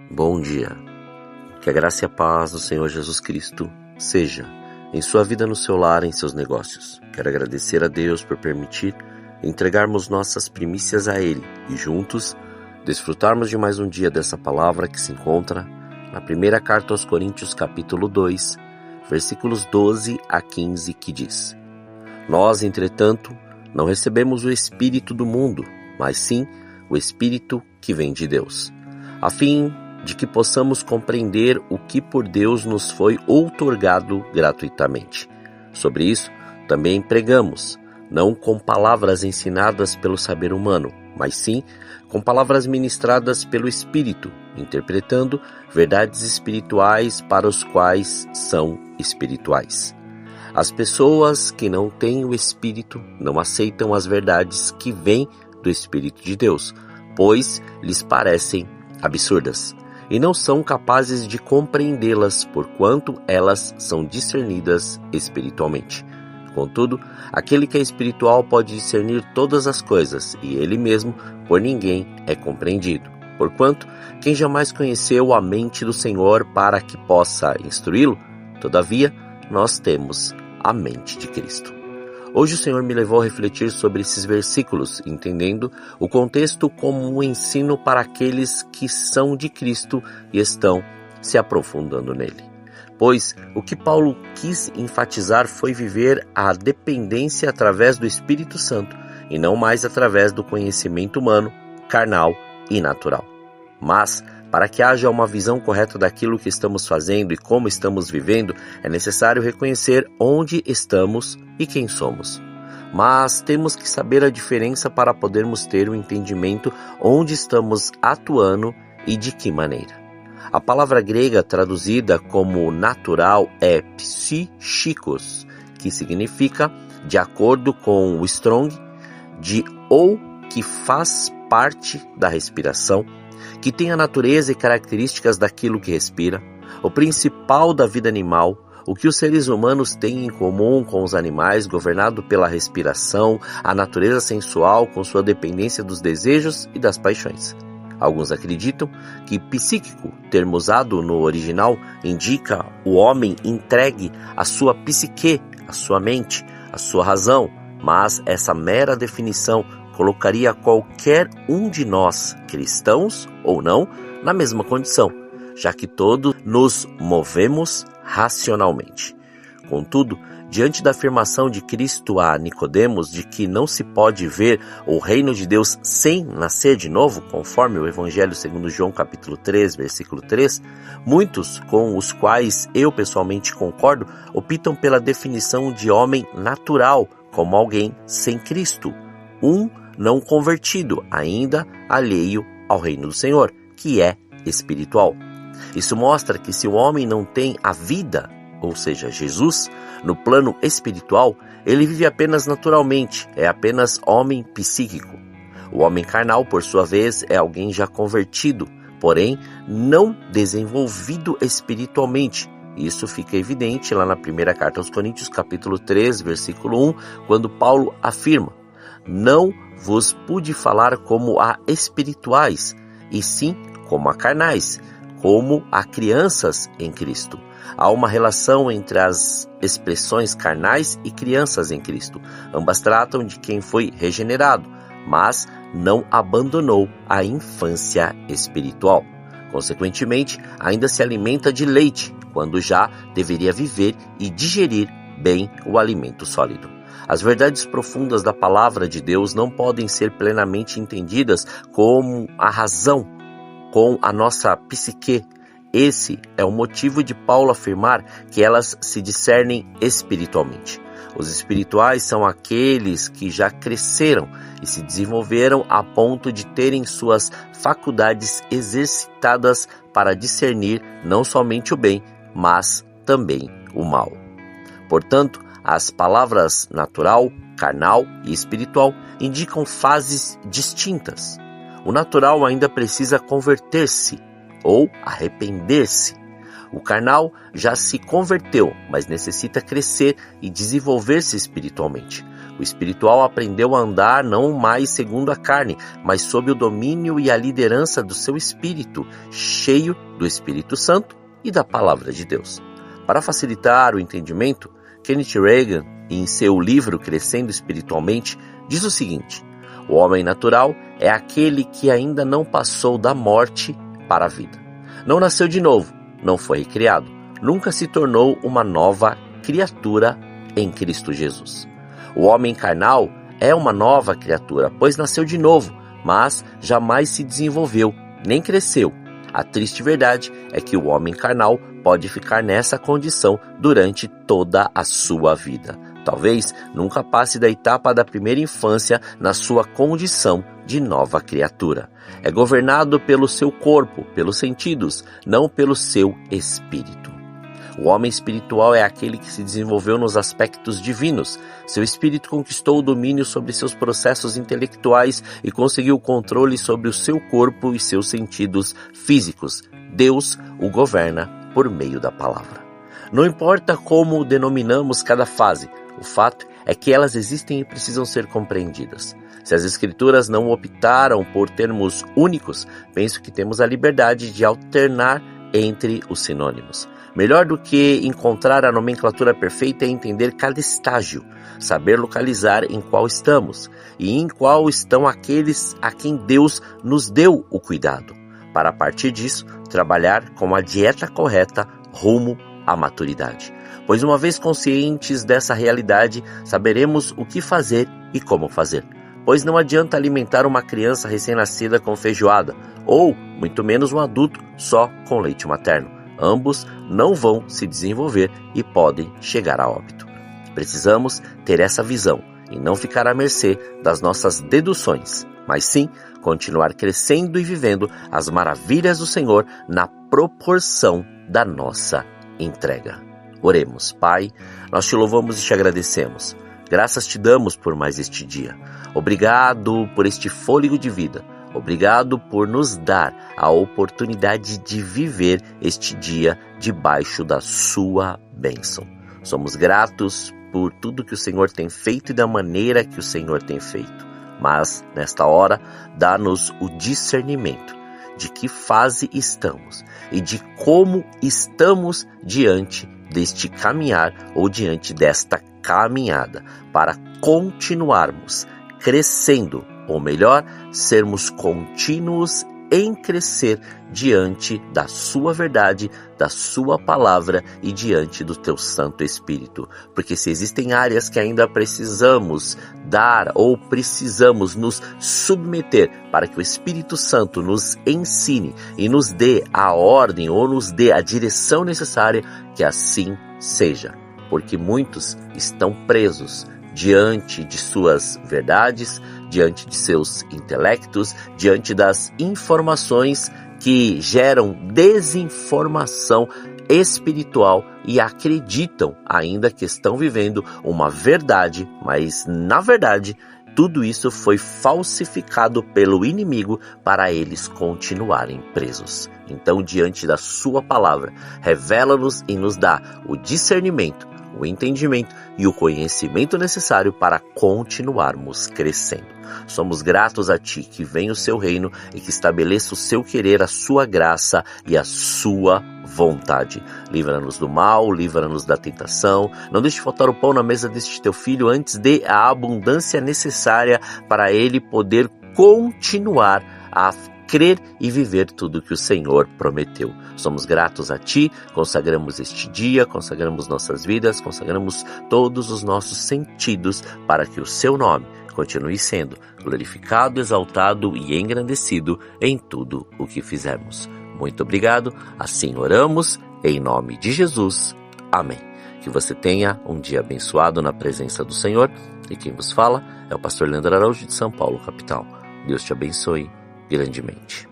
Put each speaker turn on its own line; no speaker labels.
Bom dia. Que a graça e a paz do Senhor Jesus Cristo seja em sua vida, no seu lar, em seus negócios. Quero agradecer a Deus por permitir entregarmos nossas primícias a Ele e juntos desfrutarmos de mais um dia dessa palavra que se encontra na primeira carta aos Coríntios, capítulo 2, versículos 12 a 15, que diz: Nós, entretanto, não recebemos o Espírito do mundo, mas sim o Espírito que vem de Deus, a fim de que possamos compreender o que por Deus nos foi outorgado gratuitamente. Sobre isso também pregamos, não com palavras ensinadas pelo saber humano, mas sim com palavras ministradas pelo Espírito, interpretando verdades espirituais para os quais são espirituais. As pessoas que não têm o Espírito não aceitam as verdades que vêm do Espírito de Deus, pois lhes parecem absurdas, e não são capazes de compreendê-las, porquanto elas são discernidas espiritualmente. Contudo, aquele que é espiritual pode discernir todas as coisas, e ele mesmo por ninguém é compreendido. Porquanto, quem jamais conheceu a mente do Senhor para que possa instruí-lo? Todavia, nós temos a mente de Cristo. Hoje o Senhor me levou a refletir sobre esses versículos, entendendo o contexto como um ensino para aqueles que são de Cristo e estão se aprofundando nele. Pois o que Paulo quis enfatizar foi viver a dependência através do Espírito Santo e não mais através do conhecimento humano, carnal e natural. Mas, para que haja uma visão correta daquilo que estamos fazendo e como estamos vivendo, é necessário reconhecer onde estamos e quem somos. Mas temos que saber a diferença para podermos ter um entendimento onde estamos atuando e de que maneira. A palavra grega traduzida como natural é psíchicos, que significa, de acordo com o Strong, de ou que faz parte da respiração, que tem a natureza e características daquilo que respira, o principal da vida animal, o que os seres humanos têm em comum com os animais, governado pela respiração, a natureza sensual com sua dependência dos desejos e das paixões. Alguns acreditam que psíquico, termo usado no original, indica o homem entregue à sua psique, à sua mente, à sua razão, mas essa mera definição colocaria qualquer um de nós, cristãos ou não, na mesma condição, já que todos nos movemos racionalmente. Contudo, diante da afirmação de Cristo a Nicodemos de que não se pode ver o reino de Deus sem nascer de novo, conforme o Evangelho segundo João capítulo 3, versículo 3, muitos, com os quais eu pessoalmente concordo, optam pela definição de homem natural como alguém sem Cristo, não convertido, ainda alheio ao reino do Senhor, que é espiritual. Isso mostra que se o homem não tem a vida, ou seja, Jesus, no plano espiritual, ele vive apenas naturalmente, é apenas homem psíquico. O homem carnal, por sua vez, é alguém já convertido, porém não desenvolvido espiritualmente. Isso fica evidente lá na primeira carta aos Coríntios, capítulo 3, versículo 1, quando Paulo afirma: Não vos pude falar como a espirituais, e sim como a carnais, como a crianças em Cristo. Há uma relação entre as expressões carnais e crianças em Cristo. Ambas tratam de quem foi regenerado, mas não abandonou a infância espiritual. Consequentemente, ainda se alimenta de leite, quando já deveria viver e digerir bem o alimento sólido. As verdades profundas da palavra de Deus não podem ser plenamente entendidas com a razão, com a nossa psique. Esse é o motivo de Paulo afirmar que elas se discernem espiritualmente. Os espirituais são aqueles que já cresceram e se desenvolveram a ponto de terem suas faculdades exercitadas para discernir não somente o bem, mas também o mal. Portanto, as palavras natural, carnal e espiritual indicam fases distintas. O natural ainda precisa converter-se ou arrepender-se. O carnal já se converteu, mas necessita crescer e desenvolver-se espiritualmente. O espiritual aprendeu a andar não mais segundo a carne, mas sob o domínio e a liderança do seu espírito, cheio do Espírito Santo e da Palavra de Deus. Para facilitar o entendimento, Kenneth Reagan, em seu livro Crescendo Espiritualmente, diz o seguinte: o homem natural é aquele que ainda não passou da morte para a vida. Não nasceu de novo, não foi recriado, nunca se tornou uma nova criatura em Cristo Jesus. O homem carnal é uma nova criatura, pois nasceu de novo, mas jamais se desenvolveu, nem cresceu. A triste verdade é que o homem carnal pode ficar nessa condição durante toda a sua vida. Talvez nunca passe da etapa da primeira infância na sua condição de nova criatura. É governado pelo seu corpo, pelos sentidos, não pelo seu espírito. O homem espiritual é aquele que se desenvolveu nos aspectos divinos. Seu espírito conquistou o domínio sobre seus processos intelectuais e conseguiu o controle sobre o seu corpo e seus sentidos físicos. Deus o governa por meio da palavra. Não importa como denominamos cada fase, o fato é que elas existem e precisam ser compreendidas. Se as Escrituras não optaram por termos únicos, penso que temos a liberdade de alternar entre os sinônimos. Melhor do que encontrar a nomenclatura perfeita é entender cada estágio, saber localizar em qual estamos e em qual estão aqueles a quem Deus nos deu o cuidado, para a partir disso trabalhar com a dieta correta rumo à maturidade. Pois uma vez conscientes dessa realidade, saberemos o que fazer e como fazer. Pois não adianta alimentar uma criança recém-nascida com feijoada, ou, muito menos, um adulto só com leite materno. Ambos não vão se desenvolver e podem chegar a óbito. Precisamos ter essa visão e não ficar à mercê das nossas deduções, mas sim continuar crescendo e vivendo as maravilhas do Senhor na proporção da nossa entrega. Oremos. Pai, nós te louvamos e te agradecemos. Graças te damos por mais este dia. Obrigado por este fôlego de vida. Obrigado por nos dar a oportunidade de viver este dia debaixo da sua bênção. Somos gratos por tudo que o Senhor tem feito e da maneira que o Senhor tem feito. Mas, nesta hora, dá-nos o discernimento de que fase estamos e de como estamos diante deste caminhar ou diante desta caminhada para continuarmos crescendo, ou melhor, sermos contínuos em crescer diante da sua verdade, da sua palavra e diante do teu Santo Espírito. Porque se existem áreas que ainda precisamos dar ou precisamos nos submeter para que o Espírito Santo nos ensine e nos dê a ordem ou nos dê a direção necessária, que assim seja. Porque muitos estão presos diante de suas verdades, diante de seus intelectos, diante das informações que geram desinformação espiritual e acreditam ainda que estão vivendo uma verdade, mas na verdade tudo isso foi falsificado pelo inimigo para eles continuarem presos. Então, diante da sua palavra, revela-nos e nos dá o discernimento, o entendimento e o conhecimento necessário para continuarmos crescendo. Somos gratos a Ti, que venha o Seu reino e que estabeleça o Seu querer, a Sua graça e a Sua vontade. Livra-nos do mal, livra-nos da tentação. Não deixe faltar o pão na mesa deste Teu Filho, antes dê a abundância necessária para Ele poder continuar a crer e viver tudo que o Senhor prometeu. Somos gratos a Ti, consagramos este dia, consagramos nossas vidas, consagramos todos os nossos sentidos para que o Seu nome continue sendo glorificado, exaltado e engrandecido em tudo o que fizermos. Muito obrigado, assim oramos, em nome de Jesus. Amém. Que você tenha um dia abençoado na presença do Senhor, e quem vos fala é o pastor Leandro Araújo de São Paulo, capital. Deus te abençoe grandemente.